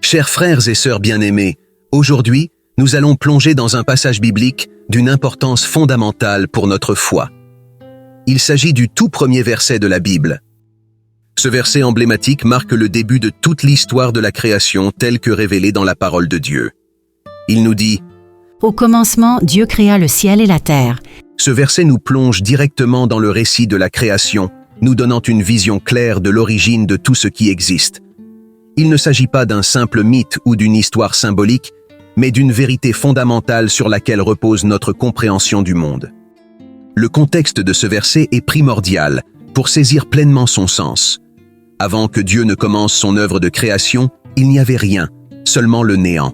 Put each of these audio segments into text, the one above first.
Chers frères et sœurs bien-aimés, aujourd'hui, nous allons plonger dans un passage biblique d'une importance fondamentale pour notre foi. Il s'agit du tout premier verset de la Bible. Ce verset emblématique marque le début de toute l'histoire de la création telle que révélée dans la parole de Dieu. Il nous dit « Au commencement, Dieu créa le ciel et la terre. » Ce verset nous plonge directement dans le récit de la création, nous donnant une vision claire de l'origine de tout ce qui existe. Il ne s'agit pas d'un simple mythe ou d'une histoire symbolique, mais d'une vérité fondamentale sur laquelle repose notre compréhension du monde. Le contexte de ce verset est primordial pour saisir pleinement son sens. Avant que Dieu ne commence son œuvre de création, il n'y avait rien, seulement le néant.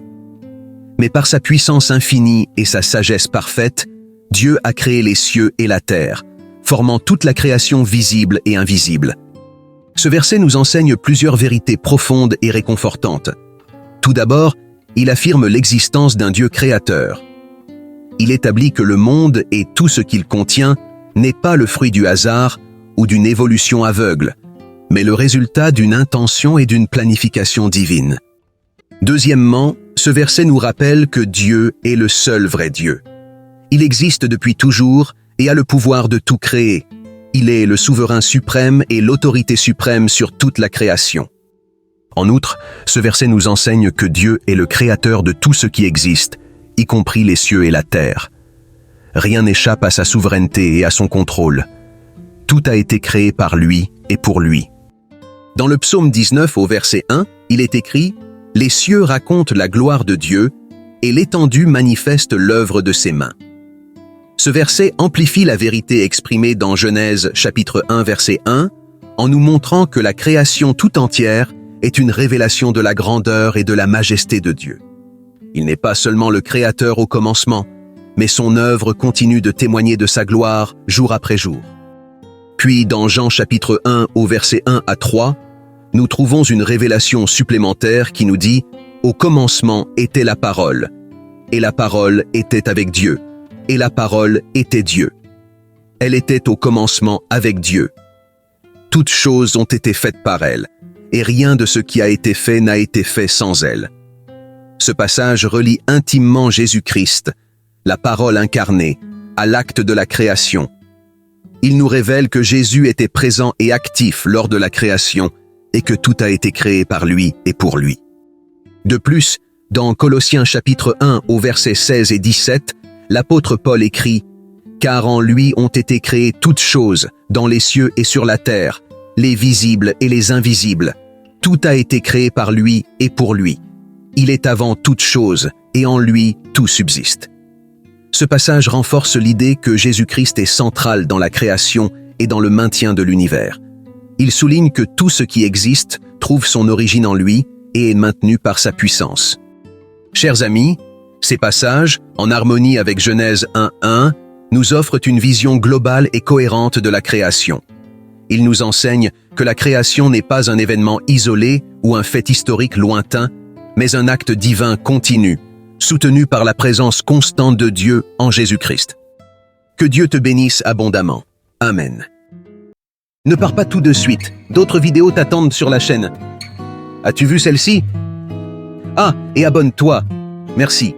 Mais par sa puissance infinie et sa sagesse parfaite, Dieu a créé les cieux et la terre, formant toute la création visible et invisible. Ce verset nous enseigne plusieurs vérités profondes et réconfortantes. Tout d'abord, il affirme l'existence d'un Dieu créateur. Il établit que le monde et tout ce qu'il contient n'est pas le fruit du hasard ou d'une évolution aveugle, mais le résultat d'une intention et d'une planification divine. Deuxièmement, ce verset nous rappelle que Dieu est le seul vrai Dieu. Il existe depuis toujours et a le pouvoir de tout créer. Il est le souverain suprême et l'autorité suprême sur toute la création. En outre, ce verset nous enseigne que Dieu est le créateur de tout ce qui existe, y compris les cieux et la terre. Rien n'échappe à sa souveraineté et à son contrôle. Tout a été créé par lui et pour lui. Dans le psaume 19 au verset 1, il est écrit « Les cieux racontent la gloire de Dieu et l'étendue manifeste l'œuvre de ses mains ». Ce verset amplifie la vérité exprimée dans Genèse chapitre 1 verset 1 en nous montrant que la création tout entière est une révélation de la grandeur et de la majesté de Dieu. Il n'est pas seulement le Créateur au commencement, mais son œuvre continue de témoigner de sa gloire jour après jour. Puis dans Jean chapitre 1 au verset 1 à 3, nous trouvons une révélation supplémentaire qui nous dit « Au commencement était la parole, et la parole était avec Dieu, et la parole était Dieu. Elle était au commencement avec Dieu. Toutes choses ont été faites par elle, et rien de ce qui a été fait n'a été fait sans elle. » Ce passage relie intimement Jésus-Christ, la parole incarnée, à l'acte de la création. Il nous révèle que Jésus était présent et actif lors de la création et que tout a été créé par lui et pour lui. De plus, dans Colossiens chapitre 1 au verset 16 et 17, l'apôtre Paul écrit « Car en lui ont été créées toutes choses, dans les cieux et sur la terre, les visibles et les invisibles. Tout a été créé par lui et pour lui. Il est avant toutes choses, et en lui tout subsiste. » Ce passage renforce l'idée que Jésus-Christ est central dans la création et dans le maintien de l'univers. Il souligne que tout ce qui existe trouve son origine en lui et est maintenu par sa puissance. Chers amis, ces passages, en harmonie avec Genèse 1:1, nous offrent une vision globale et cohérente de la création. Ils nous enseignent que la création n'est pas un événement isolé ou un fait historique lointain, mais un acte divin continu, soutenu par la présence constante de Dieu en Jésus-Christ. Que Dieu te bénisse abondamment. Amen. Ne pars pas tout de suite, d'autres vidéos t'attendent sur la chaîne. As-tu vu celle-ci? Ah, et abonne-toi. Merci.